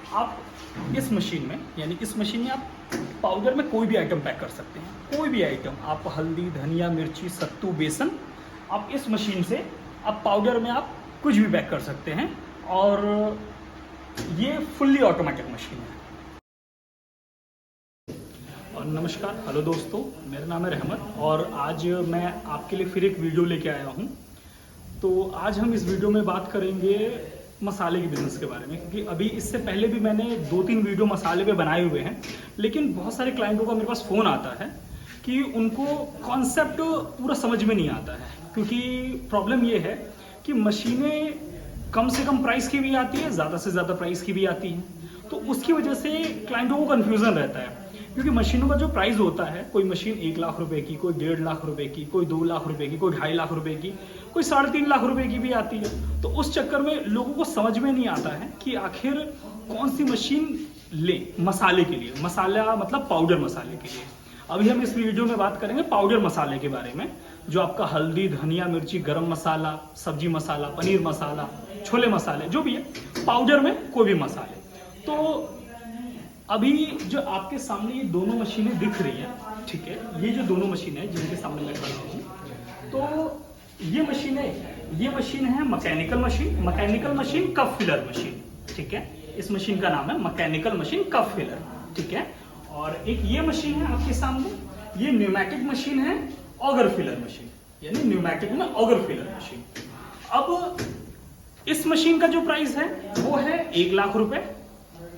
आप इस मशीन में, यानी इस मशीन में आप पाउडर में कोई भी आइटम पैक कर सकते हैं। कोई भी आइटम, आप हल्दी, धनिया, मिर्ची, सत्तू, बेसन, आप इस मशीन से आप पाउडर में आप कुछ भी पैक कर सकते हैं। और ये फुल्ली ऑटोमेटिक मशीन है। और नमस्कार, हेलो दोस्तों, मेरा नाम है रहमत और आज मैं आपके लिए फिर एक वीडियो लेके आया हूँ। तो आज हम इस वीडियो में बात करेंगे मसाले के बिज़नेस के बारे में, क्योंकि अभी इससे पहले भी मैंने 2-3 वीडियो मसाले पे बनाए हुए हैं, लेकिन बहुत सारे क्लाइंटों का मेरे पास फ़ोन आता है कि उनको कॉन्सेप्ट पूरा समझ में नहीं आता है। क्योंकि प्रॉब्लम ये है कि मशीनें कम से कम प्राइस की भी आती है, ज़्यादा से ज़्यादा प्राइस की भी आती हैं, तो उसकी वजह से क्लाइंटों को कन्फ्यूज़न रहता है। क्योंकि मशीनों का जो प्राइस होता है, कोई मशीन 1 लाख रुपए की, कोई 1.5 लाख रुपए की, कोई 2 लाख रुपए की, कोई 2.5 लाख रुपए की, कोई 3.5 लाख रुपए की भी आती है। तो उस चक्कर में लोगों को समझ में नहीं आता है कि आखिर कौन सी मशीन ले मसाले के लिए, मसाला मतलब पाउडर मसाले के लिए। अभी हम इस वीडियो में बात करेंगे पाउडर मसाले के बारे में, जो आपका हल्दी, धनिया, मिर्ची, गरम मसाला, सब्जी मसाला, पनीर मसाला, छोले मसाले, जो भी है पाउडर में कोई भी मसाले। तो अभी जो आपके सामने ये दोनों मशीनें दिख रही हैं, ठीक है, ये जो दोनों मशीनें हैं जिनके सामने मैं खड़ा हूँ, तो ये मशीन है mechanical machine cup filler machine, ठीक है। इस मशीन का नाम है मैकेनिकल मशीन कप फिलर, ठीक है। और एक ये मशीन है आपके सामने, ये न्यूमैटिक मशीन है ऑगर फिलर मशीन, यानी न्यूमैटिक में ऑगर फिलर मशीन। अब इस मशीन का जो प्राइस है वो है 1 लाख रुपए,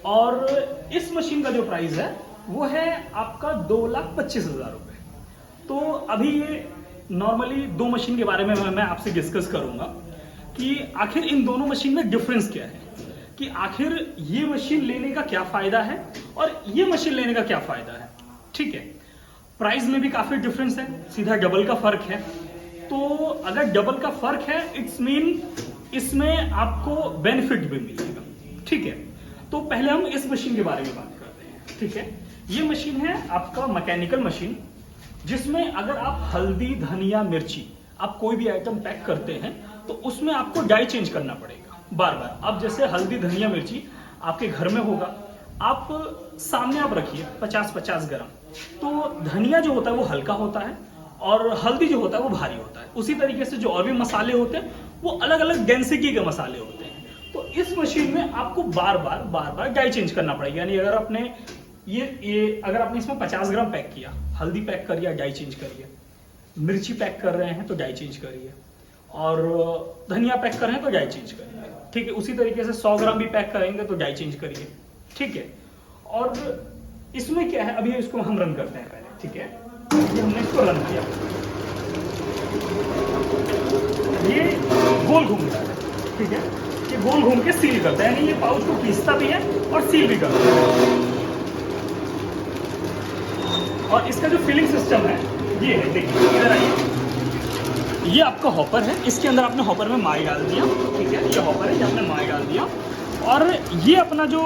और इस मशीन का जो प्राइस है वो है आपका 2,25,000 रुपए। तो अभी ये नॉर्मली 2 मशीन के बारे में मैं आपसे डिस्कस करूंगा कि आखिर इन दोनों मशीन में डिफरेंस क्या है, कि आखिर ये मशीन लेने का क्या फायदा है और ये मशीन लेने का क्या फायदा है, ठीक है। प्राइस में भी काफी डिफरेंस है, सीधा डबल का फर्क है। तो अगर डबल का फर्क है, इट्स मीन इसमें आपको बेनिफिट भी मिलेगा, ठीक है। तो पहले हम इस मशीन के बारे में बात करते हैं, ठीक है। ये मशीन है आपका मैकेनिकल मशीन, जिसमें अगर आप हल्दी, धनिया, मिर्ची, आप कोई भी आइटम पैक करते हैं तो उसमें आपको डाई चेंज करना पड़ेगा बार बार। अब जैसे हल्दी, धनिया, मिर्ची आपके घर में होगा, आप सामने आप रखिए 50-50 ग्राम। तो धनिया जो होता है वो हल्का होता है और हल्दी जो होता है वो भारी होता है। उसी तरीके से जो और भी मसाले होते हैं वो अलग अलग डेंसिटी के मसाले होते हैं। तो इस मशीन में आपको बार बार डाई चेंज करना पड़ेगा। यानी अगर आपने अगर आपने इसमें 50 ग्राम पैक किया, हल्दी पैक करिए, डाई चेंज करिए, मिर्ची पैक कर रहे हैं तो डाई चेंज करिए, और धनिया पैक कर रहे हैं तो डाई चेंज करिए, ठीक है। उसी तरीके से 100 ग्राम भी पैक करेंगे तो डाई चेंज करिए, ठीक है। और इसमें क्या है, अभी इसको हम रन करते हैं पहले, ठीक है। ये हमने इसको रन किया, ये गोल घूमता है, ठीक है। ये गोल घूम के सील करता है, यानी ये पाउच को खींचता भी है और सील भी करता है। और इसका जो फिलिंग सिस्टम है ये है, देखिए इधर आइए, ये आपका हॉपर है, इसके अंदर आपने हॉपर में माई डाल दिया, ठीक है। ये हॉपर है, ये आपने माई डाल दिया, और ये अपना जो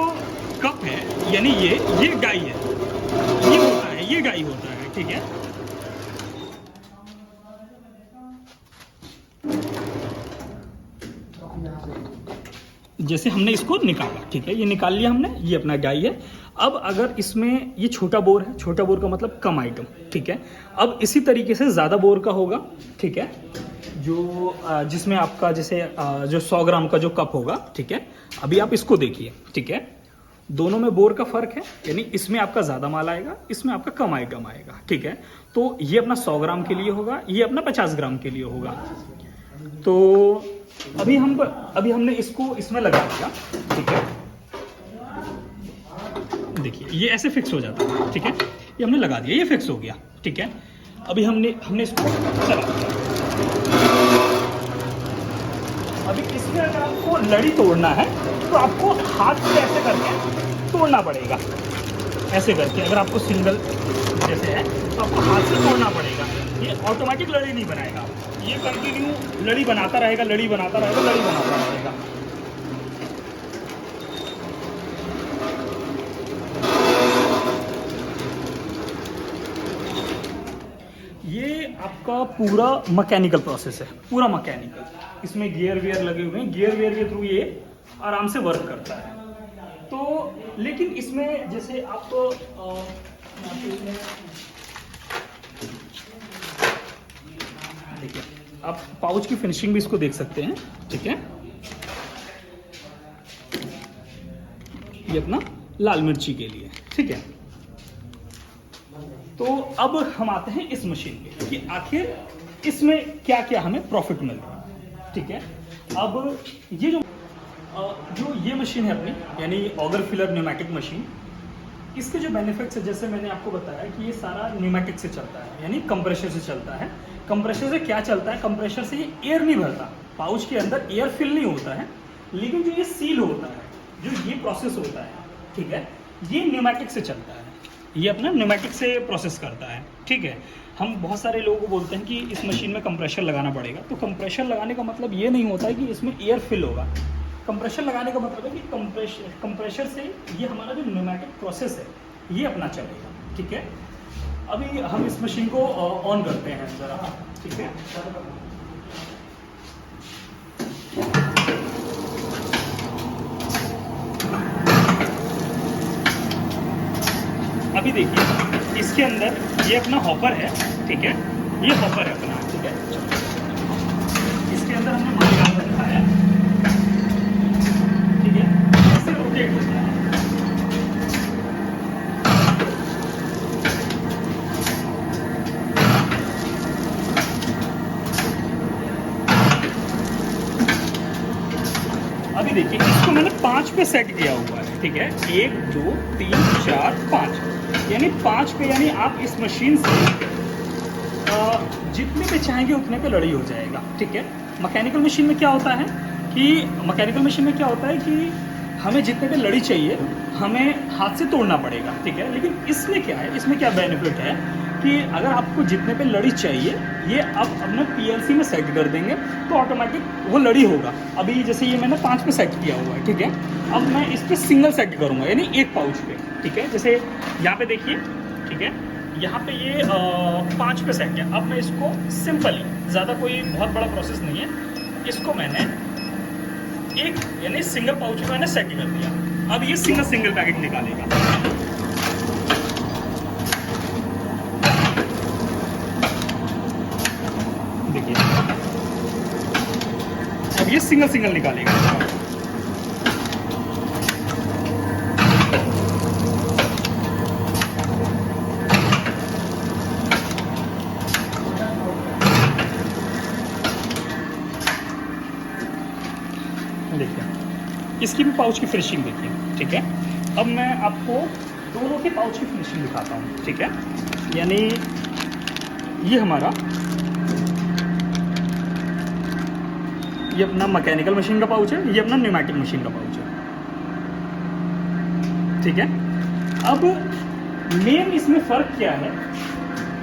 कप है, यानी ये डाई है, ये होता है, ये डाई होता है, ठीक है। जैसे हमने इसको निकाला, ठीक है, ये निकाल लिया हमने, ये अपना डाई है। अब अगर इसमें ये छोटा बोर है, छोटा बोर का मतलब कम आइटम, ठीक है। अब इसी तरीके से ज़्यादा बोर का होगा, ठीक है, जो जिसमें आपका जैसे जो 100 ग्राम का जो कप होगा, ठीक है। अभी आप इसको देखिए, ठीक है, दोनों में बोर का फर्क है, यानी इसमें आपका ज़्यादा माल आएगा, इसमें आपका कम आइटम आएगा, ठीक है। तो ये अपना 100 ग्राम के लिए होगा, ये अपना 50 ग्राम के लिए होगा। तो अभी हमने इसको इसमें लगा दिया, ठीक है। देखिए ये ऐसे फिक्स हो जाता है, ठीक है। ये हमने लगा दिया, ये फिक्स हो गया, ठीक है। अभी हमने इसको चला दिया। अभी इसमें अगर आपको लड़ी तोड़ना है तो आपको हाथ से ऐसे करके तोड़ना पड़ेगा, ऐसे करके। अगर आपको सिंगल जैसे है तो आपको हाथ से तोड़ना पड़ेगा। ये ऑटोमेटिक लड़ी नहीं बनाएगा, ये कंटिन्यू लड़ी बनाता रहेगा, लड़ी बनाता रहेगा। ये आपका पूरा मैकेनिकल प्रोसेस है, पूरा मैकेनिकल। इसमें गियर वियर लगे हुए हैं, गियर वियर के थ्रू ये आराम से वर्क करता है। तो लेकिन इसमें जैसे आप देखिए, आप पाउच की फिनिशिंग भी इसको देख सकते हैं, ठीक है। ये अपना लाल मिर्ची के लिए, ठीक है। तो अब हम आते हैं इस मशीन पे कि आखिर इसमें क्या क्या हमें प्रॉफिट मिल रहा है, ठीक है। अब ये जो ये मशीन है अपनी, यानी ऑगर फिलर न्यूमेटिक मशीन, इसके जो बेनिफिट्स है, जैसे मैंने आपको बताया कि ये सारा न्यूमेटिक से चलता है, यानी कंप्रेशर से चलता है। कंप्रेशर से क्या चलता है? कंप्रेशर से ये एयर नहीं भरता, पाउच के अंदर एयर फिल नहीं होता है, लेकिन जो ये सील होता है, जो ये प्रोसेस होता है, ठीक है, ये न्यूमेटिक से चलता है। ये अपना न्यूमेटिक से प्रोसेस करता है, ठीक है। हम बहुत सारे लोगों को बोलते हैं कि इस मशीन में कंप्रेशर लगाना पड़ेगा, तो कंप्रेशर लगाने का मतलब ये नहीं होता है कि इसमें एयर फिल होगा। कंप्रेशर लगाने का मतलब है कि कंप्रेशर से ये हमारा जो न्यूमेटिक प्रोसेस है ये अपना चलेगा, ठीक है। अभी हम इस मशीन को ऑन करते हैं ज़रा, ठीक है। अभी देखिए, इसके अंदर ये अपना हॉपर है, ठीक है, ये हॉपर है अपना, ठीक है। इसके अंदर हमने माल डाल रखा है, ठीक है, ऐसे रोटेट होता है। अभी देखिए, इसको मैंने 5 पे सेट किया हुआ है, ठीक है। 1 2 3 4 5, यानी 5 पे, यानी आप इस मशीन से जितने पे चाहेंगे उतने पे लड़ी हो जाएगा, ठीक है। मैकेनिकल मशीन में क्या होता है कि हमें जितने पे लड़ी चाहिए हमें हाथ से तोड़ना पड़ेगा, ठीक है। लेकिन इसमें क्या है, इसमें क्या बेनिफिट है कि अगर आपको जितने पे लड़ी चाहिए ये आप अपने पीएलसी में सेट कर देंगे तो ऑटोमेटिक वो लड़ी होगा। अभी जैसे ये मैंने 5 पे सेट किया हुआ है, ठीक है। अब मैं इस पर सिंगल सेट करूँगा, यानी एक पाउच पे, ठीक है। जैसे यहाँ पे देखिए, ठीक है, यहाँ पे ये 5 पे सेट है। अब मैं इसको सिंपली, ज़्यादा कोई बहुत बड़ा प्रोसेस नहीं है, इसको मैंने एक यानी सिंगल पाउच में मैंने सेट कर दिया। अब ये सिंगल पैकेट निकालेगा, देखिए, अब ये सिंगल निकालेगा। देखिए, इसकी भी पाउच की फिनिशिंग देखिए, ठीक है। अब मैं आपको दोनों के पाउच की फिनिशिंग दिखाता हूँ, ठीक है। यानी ये हमारा, ये अपना मैकेनिकल मशीन का पाउच है, ये अपना न्यूमेटिक मशीन का पाउच है, ठीक है। अब मेन इसमें फ़र्क क्या है,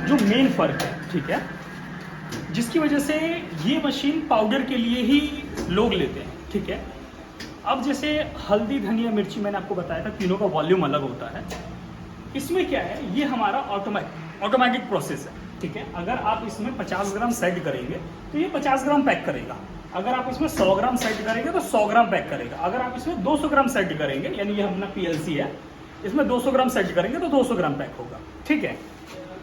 जो मेन फ़र्क है, ठीक है, जिसकी वजह से ये मशीन पाउडर के लिए ही लोग लेते हैं, ठीक है। अब जैसे हल्दी, धनिया, मिर्ची मैंने आपको बताया था, तीनों का वॉल्यूम अलग होता है। इसमें क्या है, ये हमारा ऑटोमेटिक प्रोसेस है, ठीक है। अगर आप इसमें 50 ग्राम सेट करेंगे तो ये 50 ग्राम पैक करेगा। अगर आप इसमें 100 ग्राम सेट करेंगे तो 100 ग्राम पैक करेगा। अगर आप इसमें 200 ग्राम सेट करेंगे, यानी ये अपना पीएलसी है, इसमें 200 ग्राम सेट करेंगे तो 200 ग्राम पैक होगा, ठीक है।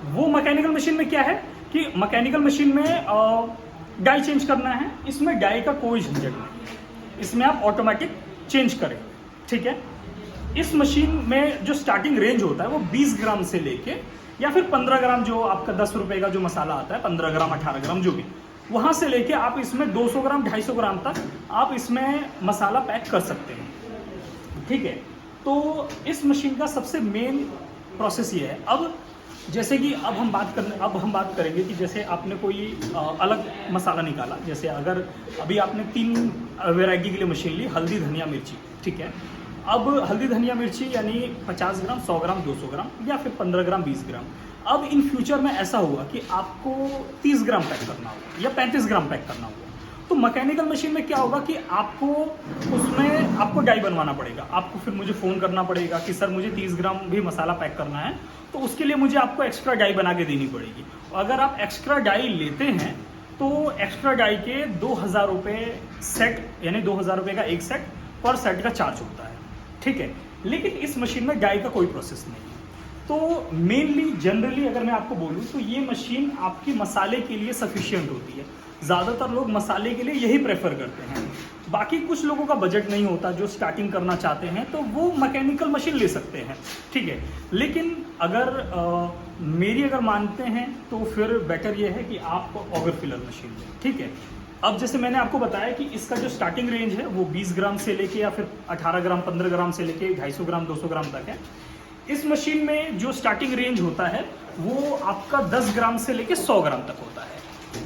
वो मैकेनिकल मशीन में क्या है कि मैकेनिकल मशीन में डाई चेंज करना है, इसमें डाई का कोई झंझट नहीं, इसमें आप ऑटोमेटिक चेंज करें, ठीक है। इस मशीन में जो स्टार्टिंग रेंज होता है वो 20 ग्राम से लेके या फिर 15 ग्राम, जो आपका 10 रुपए का जो मसाला आता है, 15 ग्राम 18 ग्राम जो भी, वहाँ से लेके आप इसमें 200 ग्राम 250 ग्राम तक आप इसमें मसाला पैक कर सकते हैं, ठीक है। तो इस मशीन का सबसे मेन प्रोसेस ये है। अब जैसे कि अब हम बात करेंगे कि जैसे आपने कोई अलग मसाला निकाला, जैसे अगर अभी आपने 3 वैरायटी के लिए मशीन ली, हल्दी, धनिया, मिर्ची, ठीक है। अब हल्दी, धनिया, मिर्ची यानी 50 ग्राम, 100 ग्राम, 200 ग्राम या फिर 15 ग्राम, 20 ग्राम। अब इन फ्यूचर में ऐसा होगा कि आपको 30 ग्राम पैक करना होगा या 35 ग्राम पैक करना होगा। तो मैकेनिकल मशीन में क्या होगा कि आपको डाई बनवाना पड़ेगा। आपको फिर मुझे फ़ोन करना पड़ेगा कि सर मुझे 30 ग्राम भी मसाला पैक करना है, तो उसके लिए मुझे आपको एक्स्ट्रा डाई बना के देनी पड़ेगी। अगर आप एक्स्ट्रा डाई लेते हैं तो एक्स्ट्रा डाई के 2000 रुपये सेट, यानी 2000 रुपये का एक सेट पर सेट का चार्ज होता है, ठीक है। लेकिन इस मशीन में डाई का कोई प्रोसेस नहीं है। तो मेनली जनरली अगर मैं आपको बोलूँ तो ये मशीन आपकी मसाले के लिए सफिशिएंट होती है। ज़्यादातर लोग मसाले के लिए यही प्रेफर करते हैं। बाकी कुछ लोगों का बजट नहीं होता जो स्टार्टिंग करना चाहते हैं, तो वो मैकेनिकल मशीन ले सकते हैं, ठीक है। लेकिन अगर मेरी अगर मानते हैं तो फिर बेटर ये है कि आप ऑगर फिलर मशीन लें, ठीक है। अब जैसे मैंने आपको बताया कि इसका जो स्टार्टिंग रेंज है वो 20 ग्राम से लेके या फिर 18 ग्राम 15 ग्राम से लेके 250 ग्राम 200 ग्राम तक है। इस मशीन में जो स्टार्टिंग रेंज होता है वो आपका 10 ग्राम से लेके 100 ग्राम तक होता है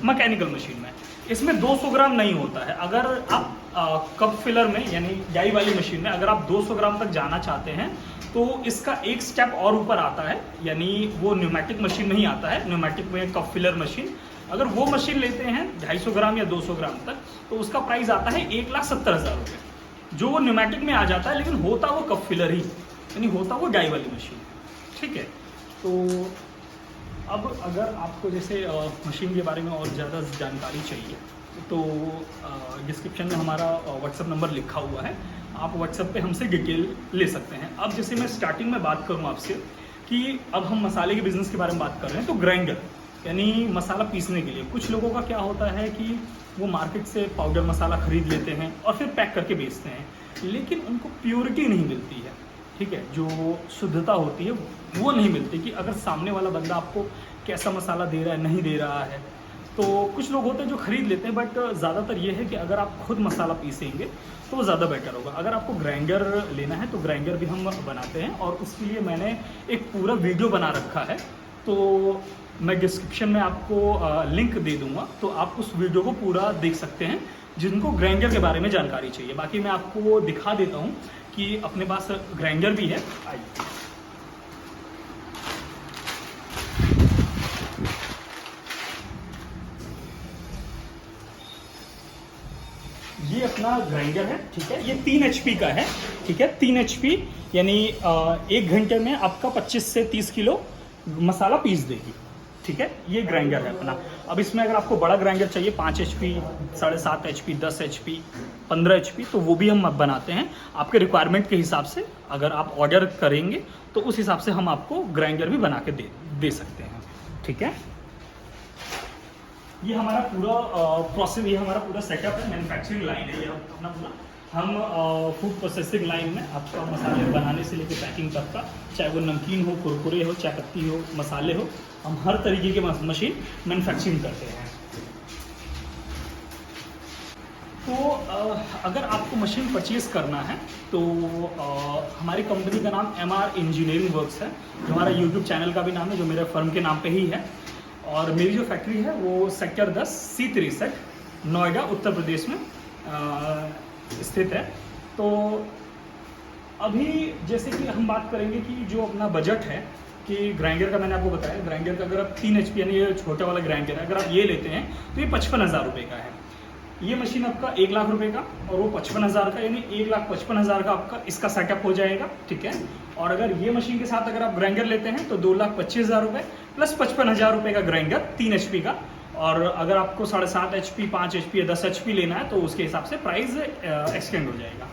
मैकेनिकल मशीन में। इसमें 200 ग्राम नहीं होता है। अगर आप कप फिलर में यानी डाई वाली मशीन में अगर आप 200 ग्राम तक जाना चाहते हैं तो इसका एक स्टेप और ऊपर आता है, यानी वो न्यूमेटिक मशीन नहीं आता है। न्यूमेटिक में कप फिलर मशीन, अगर वो मशीन लेते हैं 250 ग्राम या 200 ग्राम तक तो उसका प्राइस आता है 1,70,000 रुपये, जो वो न्यूमेटिक में आ जाता है। लेकिन होता वो कप फिलर ही, यानी होता वो डाई वाली मशीन, ठीक है। तो अब अगर आपको जैसे मशीन के बारे में और ज़्यादा जानकारी चाहिए तो डिस्क्रिप्शन में हमारा व्हाट्सएप नंबर लिखा हुआ है, आप व्हाट्सएप पे हमसे डिटेल ले सकते हैं। अब जैसे मैं स्टार्टिंग में बात करूँ आपसे कि अब हम मसाले के बिज़नेस के बारे में बात कर रहे हैं, तो ग्राइंडर यानी मसाला पीसने के लिए कुछ लोगों का क्या होता है कि वो मार्केट से पाउडर मसाला खरीद लेते हैं और फिर पैक करके बेचते हैं, लेकिन उनको प्योरिटी नहीं मिलती है, ठीक है। जो शुद्धता होती है वो नहीं मिलती कि अगर सामने वाला बंदा आपको कैसा मसाला दे रहा है नहीं दे रहा है। तो कुछ लोग होते हैं जो खरीद लेते हैं, बट ज़्यादातर ये है कि अगर आप खुद मसाला पीसेंगे तो वो ज़्यादा बेटर होगा। अगर आपको ग्राइंडर लेना है तो ग्राइंडर भी हम बनाते हैं और उसके लिए मैंने एक पूरा वीडियो बना रखा है, तो मैं डिस्क्रिप्शन में आपको लिंक दे दूंगा, तो आप उस वीडियो को पूरा देख सकते हैं जिनको ग्राइंडर के बारे में जानकारी चाहिए। बाकी मैं आपको दिखा देता हूँ कि अपने पास ग्राइंडर भी है। आइए, ये अपना ग्राइंडर है, ठीक है। ये 3 HP का है, ठीक है। 3 HP यानी 1 घंटे में आपका 25 से 30 किलो मसाला पीस देगी, ठीक है। ये ग्राइंडर है अपना। अब इसमें अगर आपको बड़ा ग्राइंडर चाहिए 5 HP, 7.5 HP, 10 HP, 15 HP, तो वो भी हम बनाते हैं आपके रिक्वायरमेंट के हिसाब से। अगर आप ऑर्डर करेंगे तो उस हिसाब से हम आपको ग्राइंडर भी बना के दे सकते हैं, ठीक है। ये हमारा पूरा प्रोसेस, ये हमारा पूरा सेटअप है, मैन्युफैक्चरिंग लाइन है ये अपना पूरा। हम फूड प्रोसेसिंग लाइन में आपका मसाले बनाने से लेकर पैकिंग तक का, चाहे वो नमकीन हो, कुरकुरे हो, चाय पत्ती हो, मसाले हो, हम हर तरीके के मशीन मैन्युफैक्चरिंग करते हैं। तो अगर आपको मशीन परचेज़ करना है तो हमारी कंपनी का नाम MR इंजीनियरिंग वर्क्स है, जो हमारा यूट्यूब चैनल का भी नाम है, जो मेरे फर्म के नाम पे ही है। और मेरी जो फैक्ट्री है वो सेक्टर 10 C63 नोएडा उत्तर प्रदेश में स्थित है। तो अभी जैसे कि हम बात करेंगे कि जो अपना बजट है कि ग्राइंडर का, मैंने आपको बताया ग्राइंडर का अगर आप 3 HP यानी ये छोटा वाला ग्राइंडर है, अगर आप ये लेते हैं तो ये 55,000 रुपये का है। ये मशीन आपका 1 लाख रुपए का और वो 55,000 का, यानी 1,55,000 का आपका इसका सेटअप हो जाएगा, ठीक है। और अगर ये मशीन के साथ अगर आप ग्राइंडर लेते हैं तो 2,25,000 रुपये प्लस 55,000 रुपये का ग्राइंडर 3 HP का। और अगर आपको 7.5 HP, 5 HP या 10 HP लेना है तो उसके हिसाब से प्राइस एक्सटेंड हो जाएगा।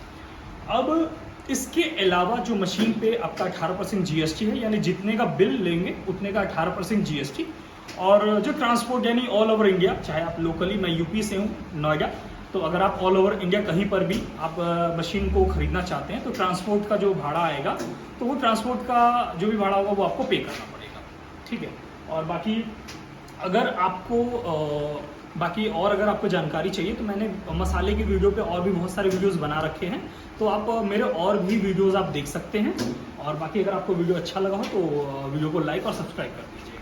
अब इसके अलावा जो मशीन पे आपका 18% GST है, यानी जितने का बिल लेंगे उतने का 18% GST। और जो ट्रांसपोर्ट यानी ऑल ओवर इंडिया, चाहे आप लोकली, मैं यूपी से हूँ नोएडा, तो अगर आप ऑल ओवर इंडिया कहीं पर भी आप मशीन को खरीदना चाहते हैं तो ट्रांसपोर्ट का जो भाड़ा आएगा तो वो ट्रांसपोर्ट का जो भी भाड़ा होगा वो आपको पे करना पड़ेगा, ठीक है। और बाकी अगर आपको अगर आपको जानकारी चाहिए तो मैंने मसाले की वीडियो पे और भी बहुत सारे वीडियोस बना रखे हैं, तो आप मेरे और भी वीडियोस आप देख सकते हैं। और बाकी अगर आपको वीडियो अच्छा लगा हो तो वीडियो को लाइक और सब्सक्राइब कर दीजिए।